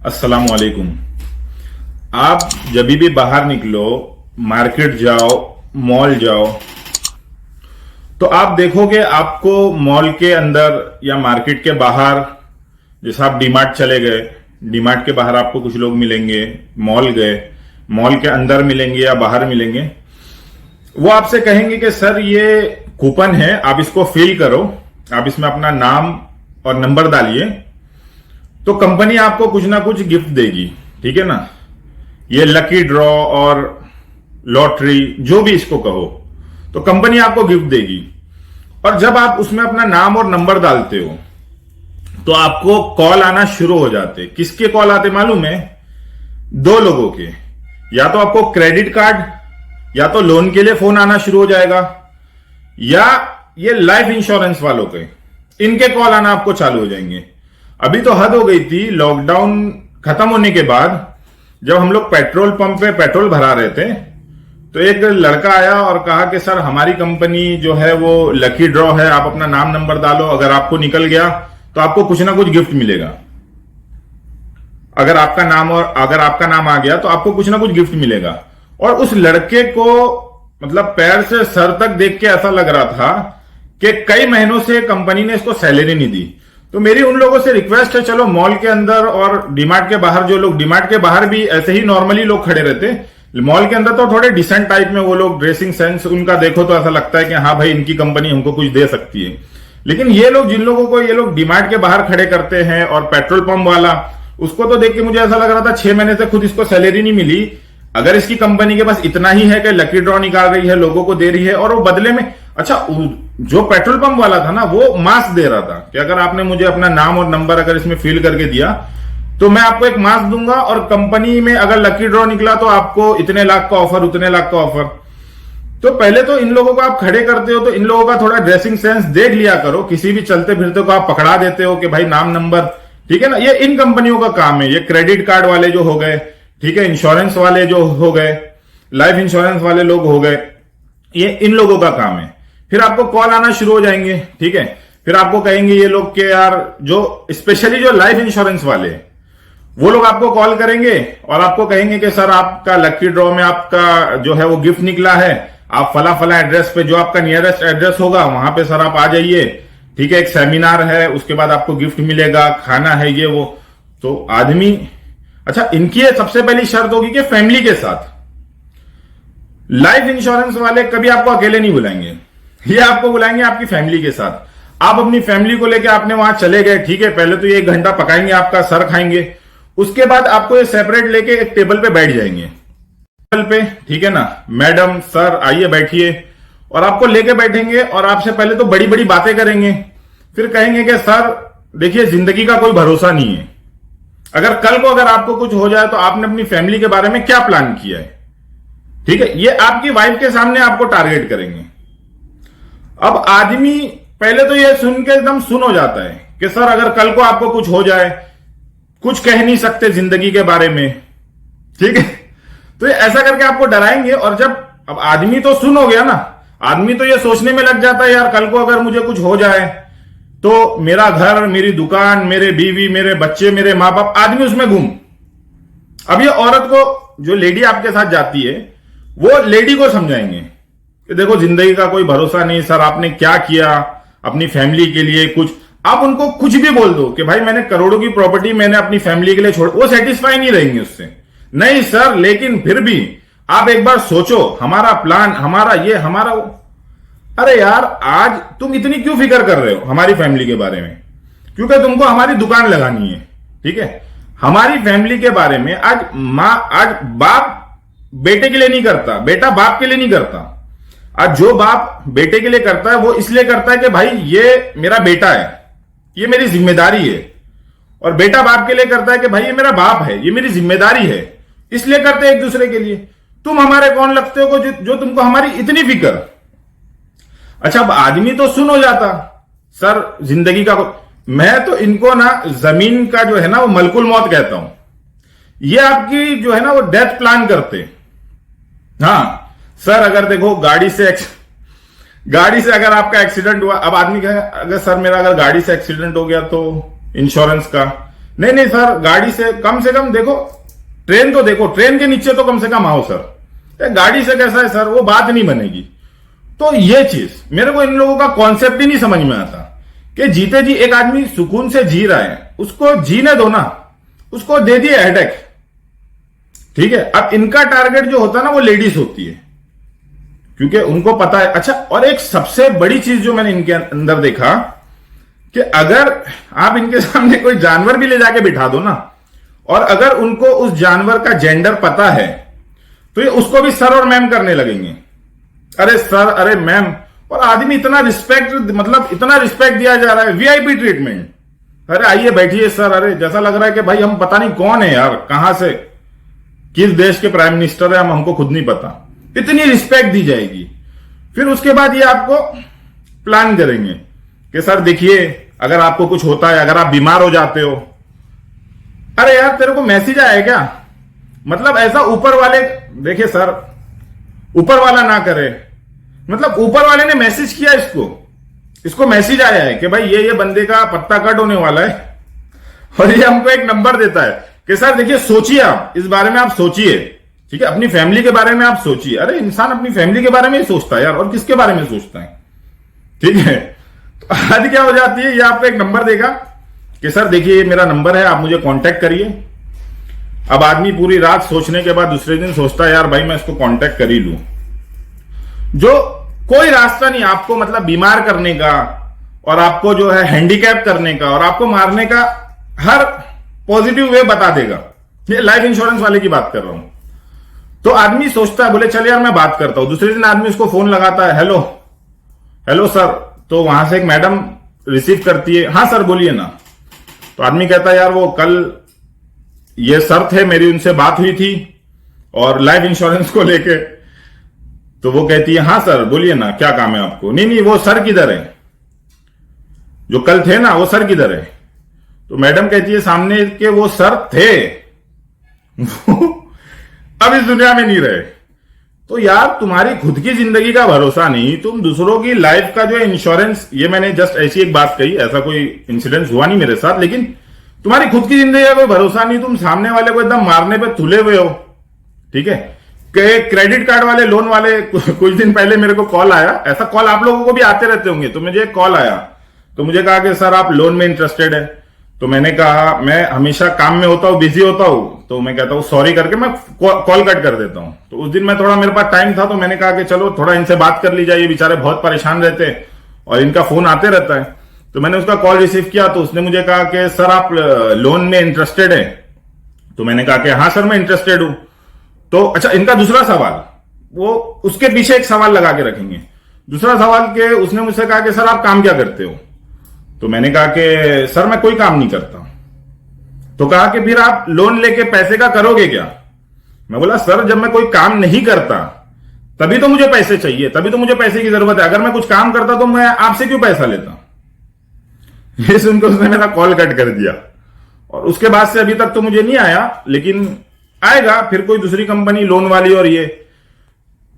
अस्सलाम वालेकुम। आप जब भी बाहर निकलो, मार्केट जाओ, मॉल जाओ, तो आप देखोगे आपको मॉल के अंदर या मार्केट के बाहर, जैसे आप डीमार्ट चले गए, डीमार्ट के बाहर आपको कुछ लोग मिलेंगे, मॉल गए, मॉल के अंदर मिलेंगे या बाहर मिलेंगे, वो आपसे कहेंगे कि सर ये कूपन है, आप इसको फिल करो, आप इसमें अपना नाम और नंबर डालिए, तो कंपनी आपको कुछ ना कुछ गिफ्ट देगी। ठीक है ना। ये लकी ड्रॉ और लॉटरी, जो भी इसको कहो, तो कंपनी आपको गिफ्ट देगी। और जब आप उसमें अपना नाम और नंबर डालते हो तो आपको कॉल आना शुरू हो जाते। किसके कॉल आते मालूम है? दो लोगों के। या तो आपको क्रेडिट कार्ड या तो लोन के लिए फोन आना शुरू हो जाएगा, या ये लाइफ इंश्योरेंस वालों के, इनके कॉल आना आपको चालू हो जाएंगे। अभी तो हद हो गई थी, लॉकडाउन खत्म होने के बाद जब हम लोग पेट्रोल पंप पे पेट्रोल भरा रहे थे, तो एक लड़का आया और कहा कि सर हमारी कंपनी जो है वो लकी ड्रॉ है, आप अपना नाम नंबर डालो, अगर आपको निकल गया तो आपको कुछ ना कुछ गिफ्ट मिलेगा। अगर आपका नाम आ गया तो आपको कुछ ना कुछ गिफ्ट मिलेगा। और उस लड़के को मतलब पैर से सर तक देख के ऐसा लग रहा था कि कई महीनों से कंपनी ने इसको सैलरी नहीं दी। तो मेरी उन लोगों से रिक्वेस्ट है, चलो मॉल के अंदर और डीमार्ट के बाहर, जो लोग डीमार्ट के बाहर भी ऐसे ही नॉर्मली लोग खड़े रहते, मॉल के अंदर तो थोड़े डिसेंट टाइप में वो लोग, ड्रेसिंग सेंस उनका देखो तो ऐसा लगता है कि हाँ भाई इनकी कंपनी हमको कुछ दे सकती है। लेकिन ये लोग, जिन लोगों को ये लोग डीमार्ट के बाहर खड़े करते हैं, और पेट्रोल पंप वाला, उसको तो देख के मुझे ऐसा लग रहा था 6 महीने से खुद इसको सैलरी नहीं मिली। अगर इसकी कंपनी के पास इतना ही है कि लकी ड्रॉ निकाल रही है, लोगों को दे रही है, और वो बदले में, अच्छा जो पेट्रोल पंप वाला था ना, वो मास्क दे रहा था कि अगर आपने मुझे अपना नाम और नंबर अगर इसमें फिल करके दिया तो मैं आपको एक मास्क दूंगा, और कंपनी में अगर लकी ड्रॉ निकला तो आपको इतने लाख का ऑफर, उतने लाख का ऑफर। तो पहले तो इन लोगों को आप खड़े करते हो तो इन लोगों का थोड़ा ड्रेसिंग सेंस देख लिया करो। किसी भी चलते फिरते को आप पकड़ा देते हो कि भाई नाम नंबर, ठीक है ना। ये इन कंपनियों का काम है। ये क्रेडिट कार्ड वाले जो हो गए, ठीक है, इंश्योरेंस वाले जो हो गए, लाइफ इंश्योरेंस वाले लोग हो गए, ये इन लोगों का काम है। फिर आपको कॉल आना शुरू हो जाएंगे, ठीक है। फिर आपको कहेंगे ये लोग कि यार, जो स्पेशली जो लाइफ इंश्योरेंस वाले, वो लोग आपको कॉल करेंगे और आपको कहेंगे कि सर आपका लकी ड्रॉ में आपका जो है वो गिफ्ट निकला है, आप फला फला एड्रेस पे, जो आपका नियरेस्ट एड्रेस होगा वहां पे सर आप आ जाइए, ठीक है, एक सेमिनार है, उसके बाद आपको गिफ्ट मिलेगा, खाना है, ये वो। तो आदमी, अच्छा इनकी सबसे पहली शर्त होगी कि फैमिली के साथ। लाइफ इंश्योरेंस वाले कभी आपको अकेले नहीं बुलाएंगे, ये आपको बुलाएंगे आपकी फैमिली के साथ। आप अपनी फैमिली को लेकर आपने वहां चले गए, ठीक है, पहले तो ये 1 घंटा पकाएंगे, आपका सर खाएंगे, उसके बाद आपको ये सेपरेट लेके एक टेबल पे बैठ जाएंगे, टेबल पे, ठीक है ना, मैडम सर आइए बैठिए, और आपको लेके बैठेंगे और आपसे पहले तो बड़ी बड़ी बातें करेंगे। फिर कहेंगे कि सर देखिए जिंदगी का कोई भरोसा नहीं है, अगर कल को अगर आपको कुछ हो जाए तो आपने अपनी फैमिली के बारे में क्या प्लान किया है, ठीक है। ये आपकी वाइफ के सामने आपको टारगेट करेंगे। अब आदमी पहले तो ये सुन के एकदम सुन हो जाता है कि सर अगर कल को आपको कुछ हो जाए, कुछ कह नहीं सकते जिंदगी के बारे में, ठीक है। तो ये ऐसा करके आपको डराएंगे। और जब अब आदमी तो सुन हो गया ना, आदमी तो ये सोचने में लग जाता है यार कल को अगर मुझे कुछ हो जाए तो मेरा घर, मेरी दुकान, मेरे बीवी, मेरे बच्चे, मेरे माँ बाप, आदमी उसमें घूम। अब ये औरत को, जो लेडी आपके साथ जाती है, वो लेडी को समझाएंगे कि देखो जिंदगी का कोई भरोसा नहीं, सर आपने क्या किया अपनी फैमिली के लिए कुछ। आप उनको कुछ भी बोल दो कि भाई मैंने करोड़ों की प्रॉपर्टी मैंने अपनी फैमिली के लिए छोड़, वो सेटिस्फाई नहीं रहेंगे उससे। नहीं सर, लेकिन फिर भी आप एक बार सोचो, हमारा प्लान, हमारा ये, हमारा वो। अरे यार आज तुम इतनी क्यों फिक्र कर रहे हो हमारी फैमिली के बारे में? क्योंकि तुमको हमारी दुकान लगानी है, ठीक है। हमारी फैमिली के बारे में आज आज बाप बेटे के लिए नहीं करता, बेटा बाप के लिए नहीं करता। आज जो बाप बेटे के लिए करता है वो इसलिए करता है कि भाई ये मेरा बेटा है, ये मेरी जिम्मेदारी है। और बेटा बाप के लिए करता है कि भाई ये मेरा बाप है, ये मेरी जिम्मेदारी है, इसलिए करते हैं एक दूसरे के लिए। तुम हमारे कौन लगते हो जो तुमको हमारी इतनी फिक्र। अच्छा अब आदमी तो सुन हो जाता, सर जिंदगी का, मैं तो इनको ना जमीन का जो है ना वो मलकुल मौत कहता हूं। ये आपकी जो है ना वो डेथ प्लान करते। हाँ सर अगर देखो गाड़ी से अगर आपका एक्सीडेंट हुआ, अब आदमी कहे अगर सर मेरा अगर गाड़ी से एक्सीडेंट हो गया तो इंश्योरेंस का, नहीं नहीं सर, गाड़ी से कम देखो, ट्रेन तो देखो, ट्रेन के नीचे तो कम से कम आओ सर, गाड़ी से कैसा है सर, वो बात नहीं बनेगी। तो ये चीज मेरे को इन लोगों का कॉन्सेप्ट ही नहीं समझ में आता कि जीते जी एक आदमी सुकून से जी रहा है, उसको जीने दो ना, उसको दे दिए हेडेक, ठीक है। अब इनका टारगेट जो होता है ना वो लेडीज होती है, क्योंकि उनको पता है। अच्छा, और एक सबसे बड़ी चीज जो मैंने इनके अंदर देखा कि अगर आप इनके सामने कोई जानवर भी ले जाके बिठा दो ना, और अगर उनको उस जानवर का जेंडर पता है तो ये उसको भी सर और मैम करने लगेंगे, अरे सर, अरे मैम। और आदमी इतना रिस्पेक्ट, मतलब इतना रिस्पेक्ट दिया जा रहा है, वीआईपी ट्रीटमेंट, अरे आइए बैठिए सर, अरे जैसा लग रहा है कि भाई हम पता नहीं कौन है यार, कहां से, किस देश के प्राइम मिनिस्टर है, हमको खुद नहीं पता, इतनी रिस्पेक्ट दी जाएगी। फिर उसके बाद ये आपको प्लान करेंगे कि सर देखिए, अगर आपको कुछ होता है, अगर आप बीमार हो जाते हो, अरे यार तेरे को मैसेज आया क्या, मतलब ऐसा ऊपर वाले, देखिए सर, ऊपर वाला ना करे, मतलब ऊपर वाले ने मैसेज किया इसको मैसेज आया है कि भाई ये बंदे का पत्ता कट होने वाला है, और ये हमको एक नंबर देता है कि सर देखिए, सोचिए, आप इस बारे में आप सोचिए, ठीक है, अपनी फैमिली के बारे में आप सोचिए। अरे इंसान अपनी फैमिली के बारे में ही सोचता है यार, और किसके बारे में सोचता है, ठीक है। तो आज क्या हो जाती है, ये आपको एक नंबर देगा कि सर देखिए मेरा नंबर है, आप मुझे कांटेक्ट करिए। अब आदमी पूरी रात सोचने के बाद दूसरे दिन सोचता है यार भाई मैं इसको कांटेक्ट कर ही लूं, जो कोई रास्ता नहीं आपको, मतलब बीमार करने का, और आपको जो है हैंडीकैप करने का, और आपको मारने का हर पॉजिटिव वे बता देगा। ये लाइफ इंश्योरेंस वाले की बात कर रहा हूं। तो आदमी सोचता है, बोले चल यार मैं बात करता हूं, दूसरे दिन आदमी उसको फोन लगाता है, हेलो हेलो सर, तो वहां से एक मैडम रिसीव करती है, हाँ सर बोलिए ना। तो आदमी कहता है यार वो कल ये सर थे, मेरी उनसे बात हुई थी और लाइफ इंश्योरेंस को लेके। तो वो कहती है हाँ सर बोलिए ना, क्या काम है आपको। नहीं नहीं, वो सर किधर है, जो कल थे ना वो सर किधर है। तो मैडम कहती है सामने के वो सर थे अब इस दुनिया में नहीं रहे। तो यार तुम्हारी खुद की जिंदगी का भरोसा नहीं, तुम दूसरों की लाइफ का जो इंश्योरेंस, ये मैंने जस्ट ऐसी एक बात कही, ऐसा कोई इंसिडेंस हुआ नहीं मेरे साथ, लेकिन तुम्हारी खुद की जिंदगी का कोई भरोसा नहीं, तुम सामने वाले को एकदम मारने पे तुले हुए हो, ठीक है। क्रेडिट कार्ड वाले, लोन वाले, कुछ दिन पहले मेरे को कॉल आया, ऐसा कॉल आप लोगों को भी आते रहते होंगे, तो मुझे एक कॉल आया, तो मुझे कहा कि सर आप लोन में इंटरेस्टेड है। तो मैंने कहा मैं हमेशा काम में होता हूं, बिजी होता हूं, तो मैं कहता हूं सॉरी करके मैं कॉल कट कर देता हूं। तो उस दिन मैं थोड़ा, मेरे पास टाइम था, तो मैंने कहा कि चलो थोड़ा इनसे बात कर ली जाए, ये बेचारे बहुत परेशान रहते हैं और इनका फोन आते रहता है। तो मैंने उसका कॉल रिसीव किया, तो उसने मुझे कहा कि सर आप लोन में इंटरेस्टेड है। तो मैंने कहा कि हाँ सर मैं इंटरेस्टेड हूं। तो अच्छा, इनका दूसरा सवाल, वो उसके पीछे एक सवाल लगा के रखेंगे। दूसरा सवाल के उसने मुझसे कहा कि सर आप काम क्या करते हो। तो मैंने कहा कि सर मैं कोई काम नहीं करता। तो कहा कि फिर आप लोन लेके पैसे का करोगे क्या। मैं बोला सर जब मैं कोई काम नहीं करता तभी तो मुझे पैसे चाहिए, तभी तो मुझे पैसे की जरूरत है, अगर मैं कुछ काम करता तो मैं आपसे क्यों पैसा लेता। ये सुनकर उसने मेरा कॉल कट कर दिया, और उसके बाद से अभी तक तो मुझे नहीं आया, लेकिन आएगा फिर कोई दूसरी कंपनी लोन वाली और ये।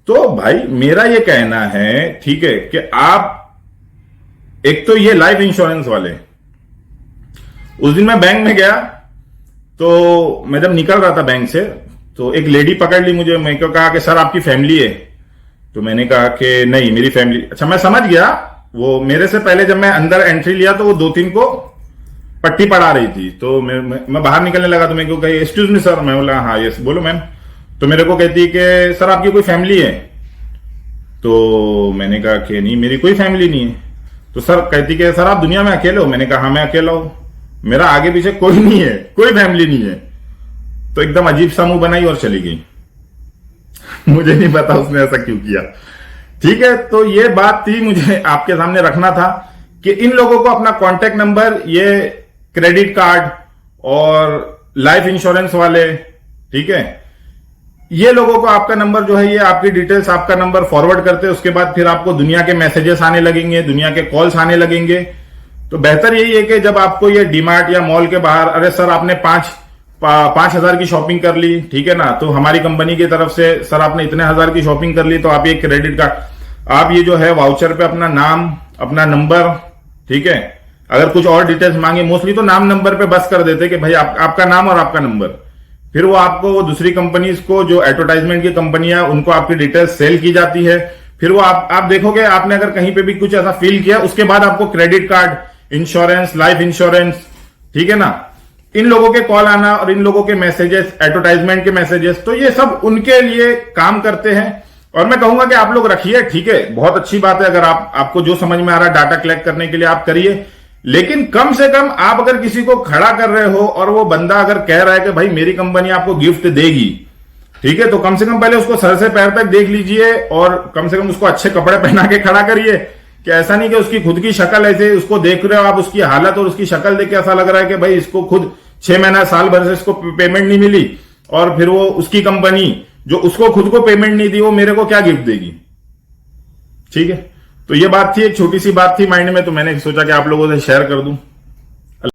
तो भाई मेरा ये कहना है, ठीक है, कि आप एक तो ये लाइफ इंश्योरेंस वाले, उस दिन मैं बैंक में गया, तो मैं जब निकल रहा था बैंक से, तो एक लेडी पकड़ ली मुझे, मैं कहा कि सर आपकी फैमिली है। तो मैंने कहा कि नहीं मेरी फैमिली, अच्छा मैं समझ गया, वो मेरे से पहले जब मैं अंदर एंट्री लिया तो वो 2-3 को पट्टी पड़ा रही थी। तो मैं बाहर निकलने लगा, तो मेरे को कही एक्सक्यूज मी सर। मैं बोला हाँ यस बोलो मैम। तो मेरे को कहती कि सर आपकी कोई फैमिली है। तो मैंने कहा कि नहीं मेरी कोई फैमिली नहीं है। तो सर कहती कि सर आप दुनिया में अकेले हो। मैंने कहा हाँ मैं अकेला हूं, मेरा आगे पीछे कोई नहीं है, कोई फैमिली नहीं है। तो एकदम अजीब सा मुंह बनाई और चली गई मुझे नहीं पता उसने ऐसा क्यों किया, ठीक है। तो ये बात थी, मुझे आपके सामने रखना था कि इन लोगों को अपना कॉन्टेक्ट नंबर, ये क्रेडिट कार्ड और लाइफ इंश्योरेंस वाले, ठीक है, ये लोगों को आपका नंबर जो है, ये आपकी डिटेल्स, आपका नंबर फॉरवर्ड करते हैं। उसके बाद फिर आपको दुनिया के मैसेजेस आने लगेंगे, दुनिया के कॉल्स आने लगेंगे। तो बेहतर यही है कि जब आपको ये डीमार्ट या मॉल के बाहर, अरे सर आपने 5,000 की शॉपिंग कर ली, ठीक है ना, तो हमारी कंपनी की तरफ से सर आपने इतने हजार की शॉपिंग कर ली, तो आप ये क्रेडिट कार्ड, आप ये जो है वाउचर पे अपना नाम, अपना नंबर, ठीक है, अगर कुछ और डिटेल्स मांगे, मोस्टली तो नाम नंबर पे बस कर देते कि भाई आपका नाम और आपका नंबर। फिर वो आपको दूसरी कंपनीज को, जो एडवर्टाइजमेंट की कंपनियां, उनको आपकी डिटेल्स सेल की जाती है। फिर वो आप देखोगे, आपने अगर कहीं पे भी कुछ ऐसा फील किया, उसके बाद आपको credit card, insurance, life insurance, ठीक है ना, इन लोगों के कॉल आना और इन लोगों के मैसेजेस, एडवर्टाइजमेंट के मैसेजेस, तो ये सब उनके लिए काम करते हैं। और मैं कहूंगा कि आप लोग रखिए, ठीक है, बहुत अच्छी बात है। अगर आपको जो समझ में आ रहा है डाटा कलेक्ट करने के लिए आप करिए, लेकिन कम से कम आप अगर किसी को खड़ा कर रहे हो और वो बंदा अगर कह रहा है कि भाई मेरी कंपनी आपको गिफ्ट देगी, ठीक है, तो कम से कम पहले उसको सर से पैर तक देख लीजिए और कम से कम उसको अच्छे कपड़े पहना के खड़ा करिए। कि ऐसा नहीं कि उसकी खुद की शक्ल, ऐसे उसको देख रहे हो आप, उसकी हालत और उसकी शक्ल देख के ऐसा लग रहा है कि भाई इसको खुद 6 महीना साल भर से इसको पेमेंट नहीं मिली, और फिर वो उसकी कंपनी जो उसको खुद को पेमेंट नहीं दी, वो मेरे को क्या गिफ्ट देगी। ठीक है, तो ये बात थी, एक छोटी सी बात थी माइंड में, तो मैंने सोचा कि आप लोगों से शेयर कर दूं।